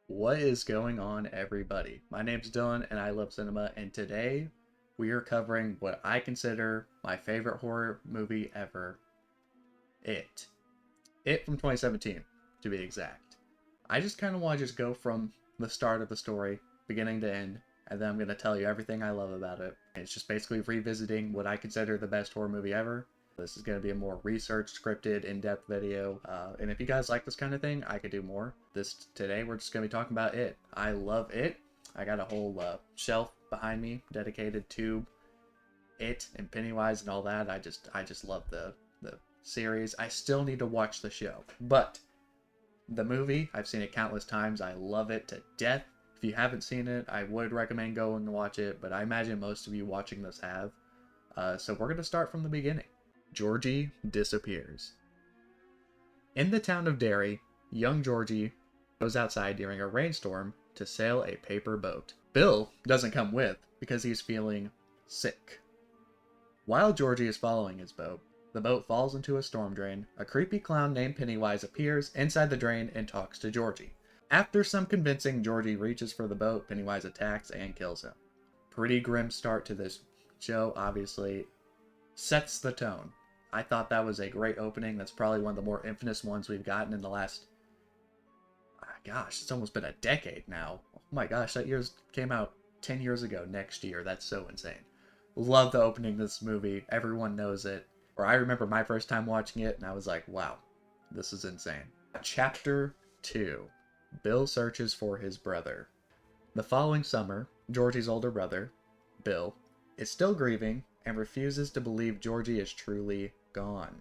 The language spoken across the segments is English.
What is going on, everybody? My name's Dylan and I love cinema, and today we are covering what I consider my favorite horror movie ever, It. It from 2017, to be exact. I just kind of want to just go from the start of the story, beginning to end, and then I'm going to tell you everything I love about it. It's just basically revisiting what I consider the best horror movie ever. This is going to be a more research, scripted, in-depth video. And if you guys like this kind of thing, I could do more. Today, we're just going to be talking about It. I love It. I got a whole shelf behind me dedicated to It and Pennywise and all that. I just love the series. I still need to watch the show, but the movie, I've seen it countless times. I love it to death. If you haven't seen it, I would recommend going to watch it, but I imagine most of you watching this have. So we're going to start from the beginning. Georgie disappears. In the town of Derry, young Georgie goes outside during a rainstorm to sail a paper boat. Bill doesn't come with because he's feeling sick. While Georgie is following his boat, the boat falls into a storm drain. A creepy clown named Pennywise appears inside the drain and talks to Georgie. After some convincing, Georgie reaches for the boat. Pennywise attacks and kills him. Pretty grim start to this show, obviously. Sets the tone. I thought that was a great opening. That's probably one of the more infamous ones we've gotten in the last... Gosh, it's almost been a decade now. Oh my gosh, that came out 10 years ago next year. That's so insane. Love the opening of this movie. Everyone knows it. Or I remember my first time watching it, and I was like, wow, this is insane. Chapter 2. Bill searches for his brother. The following summer, Georgie's older brother, Bill, is still grieving and refuses to believe Georgie is truly gone.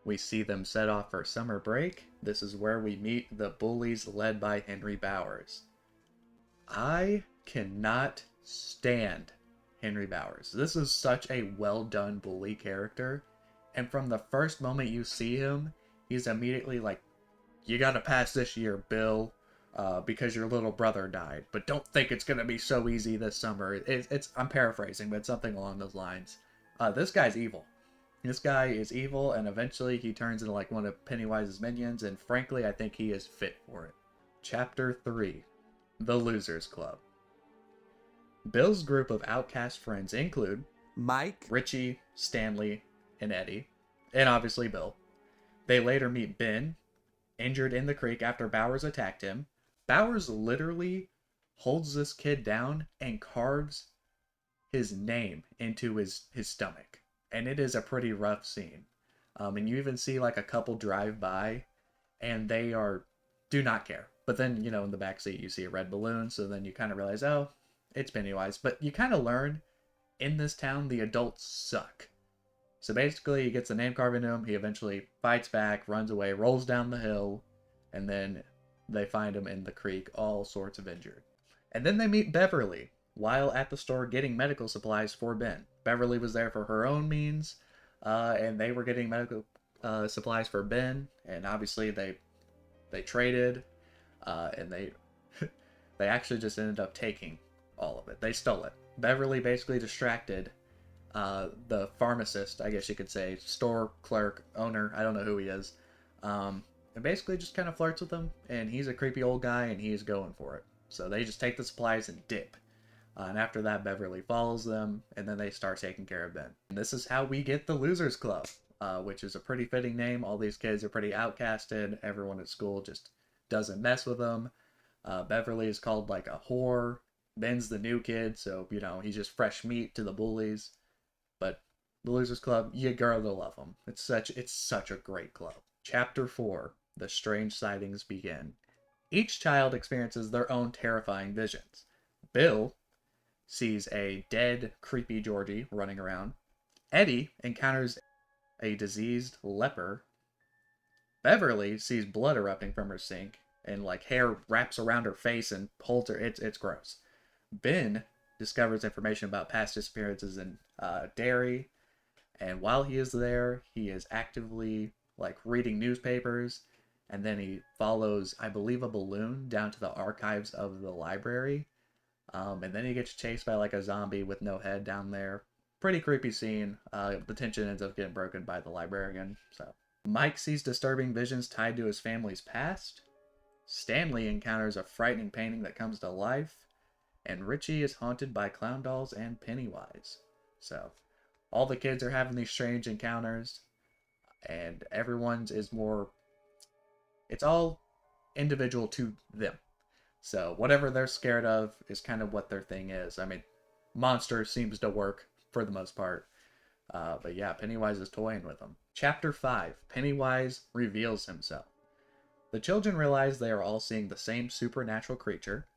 We see them set off for summer break. This is where we meet the bullies led by Henry Bowers. I cannot stand Henry Bowers. This is such a well done bully character, and from the first moment you see him, he's immediately like, you gotta pass this year, Bill, because your little brother died, but don't think it's gonna be so easy this summer. I'm paraphrasing, but it's something along those lines. This guy's evil. This guy is evil, and eventually he turns into like one of Pennywise's minions, and frankly, I think he is fit for it. Chapter 3. The Losers Club. Bill's group of outcast friends include Mike, Richie, Stanley, and Eddie, and obviously Bill. They later meet Ben, injured in the creek after Bowers attacked him. Bowers literally holds this kid down and carves his name into his stomach. And it is a pretty rough scene. And you even see like a couple drive by and they do not care. But then, in the backseat you see a red balloon, so then you kind of realize, oh, it's Pennywise. But you kind of learn in this town the adults suck. So basically he gets the name carved into him, he eventually fights back, runs away, rolls down the hill, and then they find him in the creek, all sorts of injured. And then they meet Beverly, while at the store getting medical supplies for Ben. Beverly was there for her own means, and they were getting medical supplies for Ben, and obviously they traded, and they they actually just ended up taking all of it. They stole it. Beverly basically distracted the pharmacist, I guess you could say, store clerk, owner, I don't know who he is, and basically just kind of flirts with him, and he's a creepy old guy, and he's going for it. So they just take the supplies and dip. And after that, Beverly follows them, and then they start taking care of Ben. And this is how we get the Losers Club, which is a pretty fitting name. All these kids are pretty outcasted. Everyone at school just doesn't mess with them. Beverly is called like a whore. Ben's the new kid, so, he's just fresh meat to the bullies. But the Losers Club, you gotta love them. It's such a great club. Chapter 4. The strange sightings begin. Each child experiences their own terrifying visions. Bill sees a dead, creepy Georgie running around. Eddie encounters a diseased leper. Beverly sees blood erupting from her sink, and like hair wraps around her face and holds her. It's gross. Ben discovers information about past disappearances in Derry, and while he is there, he is actively like reading newspapers, and then he follows, I believe, a balloon down to the archives of the library. And then he gets chased by like a zombie with no head down there. Pretty creepy scene. The tension ends up getting broken by the librarian. So Mike sees disturbing visions tied to his family's past. Stanley encounters a frightening painting that comes to life, and Richie is haunted by clown dolls and Pennywise. So, all the kids are having these strange encounters, and everyone's is more. It's all individual to them. So, whatever they're scared of is kind of what their thing is. I mean, monster seems to work for the most part. But yeah, Pennywise is toying with them. Chapter 5, Pennywise reveals himself. The children realize they are all seeing the same supernatural creature.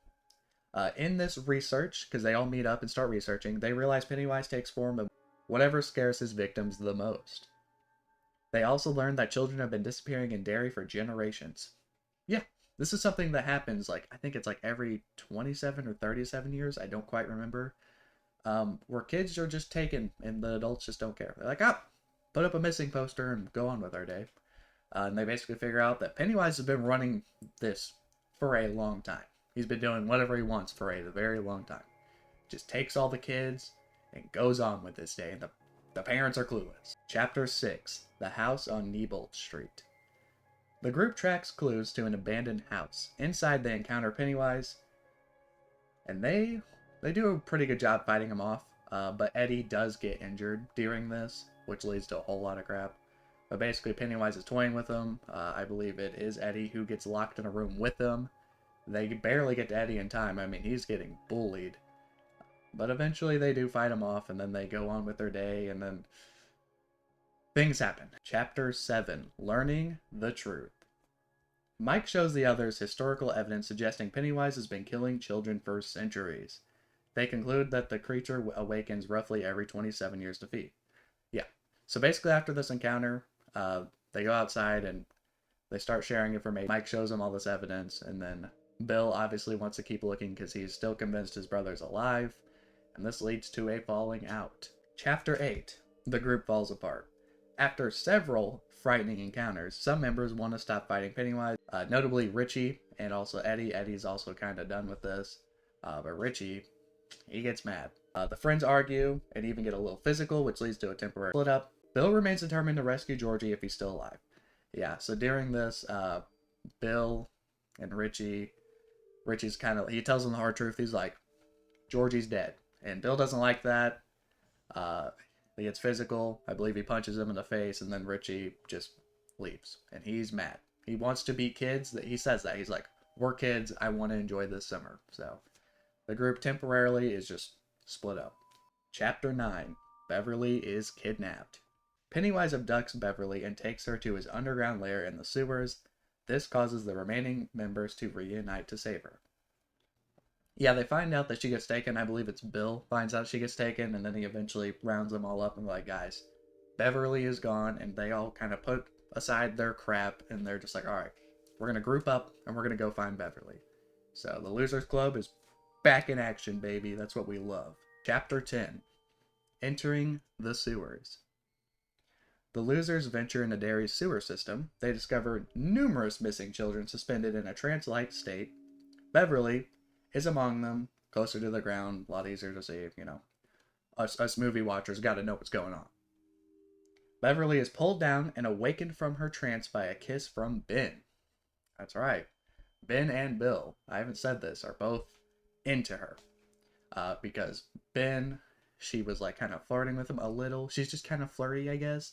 In this research, because they all meet up and start researching, they realize Pennywise takes form of whatever scares his victims the most. They also learn that children have been disappearing in Derry for generations. Yeah, this is something that happens, like, I think it's like every 27 or 37 years, I don't quite remember, where kids are just taken and the adults just don't care. They're like, put up a missing poster and go on with our day. And they basically figure out that Pennywise has been running this for a long time. He's been doing whatever he wants for a very long time. Just takes all the kids and goes on with his day, and the parents are clueless. Chapter 6, The House on Neibolt Street. The group tracks clues to an abandoned house. Inside they encounter Pennywise, and they do a pretty good job fighting him off, but Eddie does get injured during this, which leads to a whole lot of crap. But basically, Pennywise is toying with him. I believe it is Eddie who gets locked in a room with him. They barely get to Eddie in time. I mean, he's getting bullied. But eventually they do fight him off, and then they go on with their day, and then things happen. Chapter 7, Learning the Truth. Mike shows the others historical evidence suggesting Pennywise has been killing children for centuries. They conclude that the creature awakens roughly every 27 years to feed. Yeah. So basically after this encounter, they go outside and they start sharing information. Mike shows them all this evidence, and then Bill obviously wants to keep looking because he's still convinced his brother's alive, and this leads to a falling out. Chapter 8, The Group Falls Apart. After several frightening encounters, some members want to stop fighting Pennywise, notably Richie and also Eddie. Eddie's also kind of done with this, but Richie, he gets mad. The friends argue and even get a little physical, which leads to a temporary split up. Bill remains determined to rescue Georgie if he's still alive. Yeah, so during this, Bill and Richie's he tells him the hard truth. He's like, Georgie's dead. And Bill doesn't like that. He gets physical. I believe he punches him in the face, and then Richie just leaves. And he's mad. He wants to beat kids. He says that. He's like, we're kids. I want to enjoy this summer. So the group temporarily is just split up. Chapter 9, Beverly is kidnapped. Pennywise abducts Beverly and takes her to his underground lair in the sewers. This causes the remaining members to reunite to save her. Yeah, they find out that she gets taken. I believe it's Bill finds out she gets taken, and then he eventually rounds them all up and like, guys, Beverly is gone, and they all kind of put aside their crap, and they're just like, all right, we're going to group up, and we're going to go find Beverly. So the Losers Club is back in action, baby. That's what we love. Chapter 10, Entering the Sewers. The losers venture into Derry's sewer system. They discover numerous missing children suspended in a trance-like state. Beverly is among them, closer to the ground, a lot easier to see, you know. Us movie watchers gotta know what's going on. Beverly is pulled down and awakened from her trance by a kiss from Ben. That's right. Ben and Bill, I haven't said this, are both into her. Because Ben, she was like kind of flirting with him a little. She's just kind of flirty, I guess.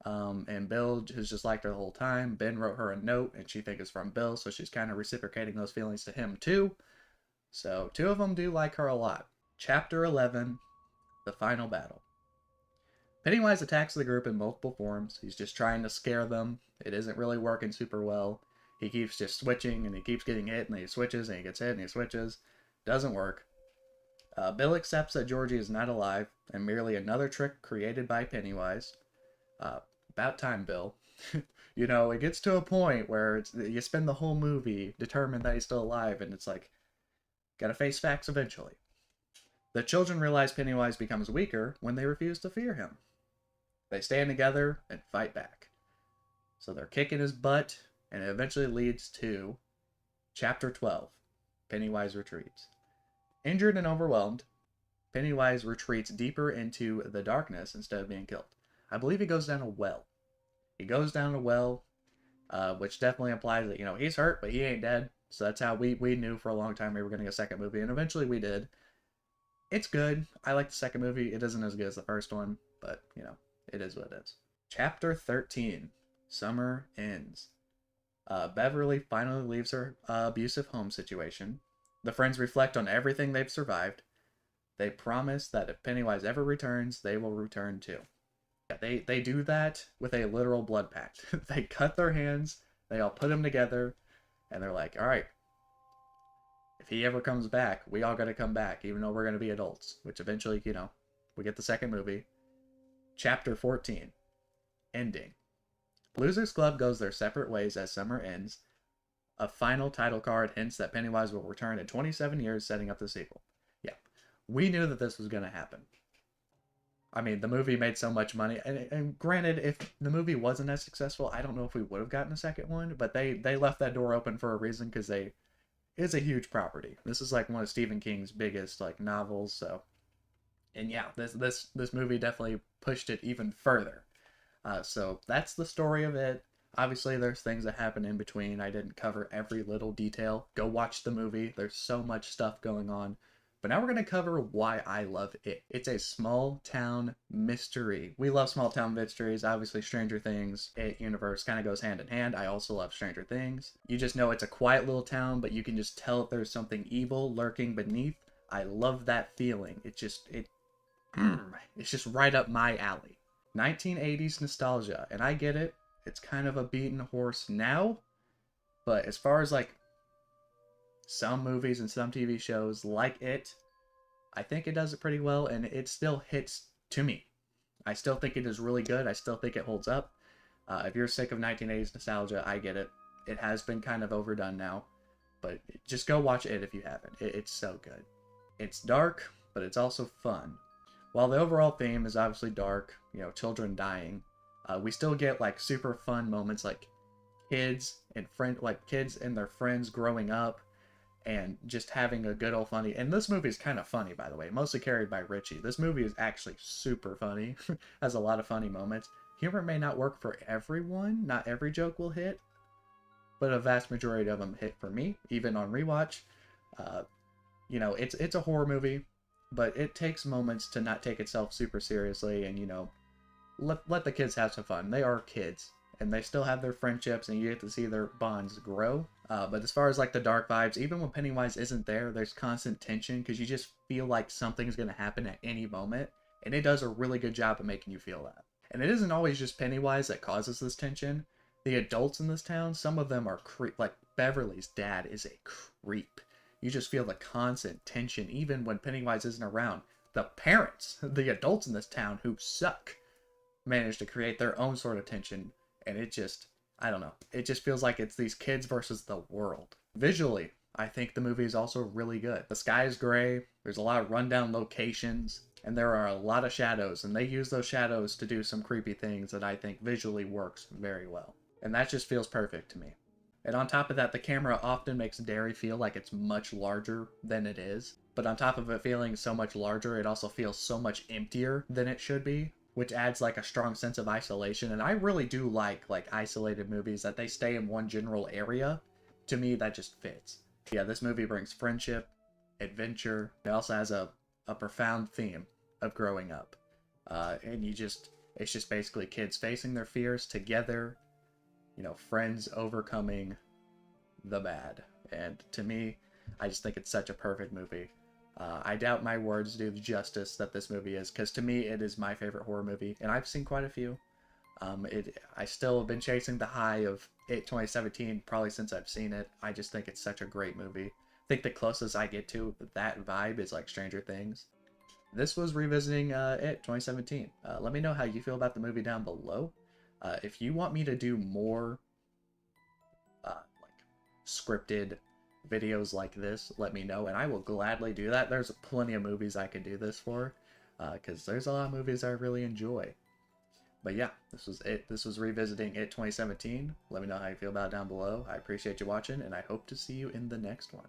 And Bill has just liked her the whole time. Ben wrote her a note, and she thinks it's from Bill, so she's kind of reciprocating those feelings to him too. So, two of them do like her a lot. Chapter 11, The Final Battle. Pennywise attacks the group in multiple forms. He's just trying to scare them. It isn't really working super well. He keeps just switching, and he keeps getting hit, and then he switches, and he gets hit, and he switches. Doesn't work. Bill accepts that Georgie is not alive, and merely another trick created by Pennywise. About time, Bill. You know, it gets to a point where you spend the whole movie determined that he's still alive, and it's like, gotta face facts eventually. The children realize Pennywise becomes weaker when they refuse to fear him. They stand together and fight back. So they're kicking his butt, and it eventually leads to Chapter 12, Pennywise Retreats. Injured and overwhelmed, Pennywise retreats deeper into the darkness instead of being killed. I believe he goes down a well. He goes down a well, which definitely implies that, you know, he's hurt, but he ain't dead. So that's how we knew for a long time we were getting a second movie, and eventually we did. It's good. I like the second movie. It isn't as good as the first one, but, you know, it is what it is. Chapter 13, Summer Ends. Beverly finally leaves her abusive home situation. The friends reflect on everything they've survived. They promise that if Pennywise ever returns, they will return too. Yeah, they do that with a literal blood pact. They cut their hands, they all put them together, and they're like, all right, if he ever comes back, we all gotta come back, even though we're gonna be adults. Which eventually, you know, we get the second movie. Chapter 14, Ending. Losers Club goes their separate ways as summer ends. A final title card hints that Pennywise will return in 27 years, setting up the sequel. Yeah, we knew that this was gonna happen. I mean, the movie made so much money, and granted, if the movie wasn't as successful, I don't know if we would have gotten a second one, but they left that door open for a reason, because it's a huge property. This is like one of Stephen King's biggest like novels, so, and yeah, this movie definitely pushed it even further. So that's the story of it. Obviously, there's things that happen in between. I didn't cover every little detail. Go watch the movie. There's so much stuff going on. But now we're going to cover why I love it. It's a small town mystery. We love small town mysteries. Obviously, Stranger Things, It universe kind of goes hand in hand. I also love Stranger Things. You just know it's a quiet little town, but you can just tell if there's something evil lurking beneath. I love that feeling. It's just right up my alley. 1980s nostalgia, and I get it. It's kind of a beaten horse now, but as far as like some movies and some TV shows like it, I think it does it pretty well, and it still hits to me. I still think it is really good. I still think it holds up. If you're sick of 1980s nostalgia, I get it. It has been kind of overdone now, but just go watch it if you haven't. It's so good. It's dark, but it's also fun. While the overall theme is obviously dark, you know, children dying, we still get like super fun moments like kids and their friends growing up and just having a good old funny. And this movie is kind of funny, by the way, mostly carried by Richie. This movie is actually super funny, has a lot of funny moments. Humor may not work for everyone, not every joke will hit, but a vast majority of them hit for me, even on rewatch. You know, it's a horror movie, but it takes moments to not take itself super seriously, and, you know, let the kids have some fun. They are kids, and they still have their friendships, and you get to see their bonds grow. But as far as like the dark vibes, even when Pennywise isn't there, there's constant tension because you just feel like something's going to happen at any moment, and it does a really good job of making you feel that. And it isn't always just Pennywise that causes this tension. The adults in this town, some of them are like Beverly's dad is a creep. You just feel the constant tension even when Pennywise isn't around. The parents, the adults in this town who suck, manage to create their own sort of tension, and it just, I don't know, it just feels like it's these kids versus the world. Visually, I think the movie is also really good. The sky is gray, there's a lot of rundown locations, and there are a lot of shadows, and they use those shadows to do some creepy things that I think visually works very well. And that just feels perfect to me. And on top of that, the camera often makes Derry feel like it's much larger than it is. But on top of it feeling so much larger, it also feels so much emptier than it should be, which adds like a strong sense of isolation. And I really do like isolated movies that they stay in one general area. To me, that just fits. Yeah, this movie brings friendship, adventure. It also has a profound theme of growing up. And it's just basically kids facing their fears together, you know, friends overcoming the bad. And to me, I just think it's such a perfect movie. I doubt my words do the justice that this movie is, because to me, it is my favorite horror movie, and I've seen quite a few. I still have been chasing the high of It 2017 probably since I've seen it. I just think it's such a great movie. I think the closest I get to that vibe is like Stranger Things. This was revisiting It 2017. Let me know how you feel about the movie down below. If you want me to do more like scripted videos like this, let me know, and I will gladly do that. There's plenty of movies I could do this for, because there's a lot of movies I really enjoy. But yeah, this was it. This was revisiting It 2017. Let me know how you feel about it down below. I appreciate you watching, and I hope to see you in the next one.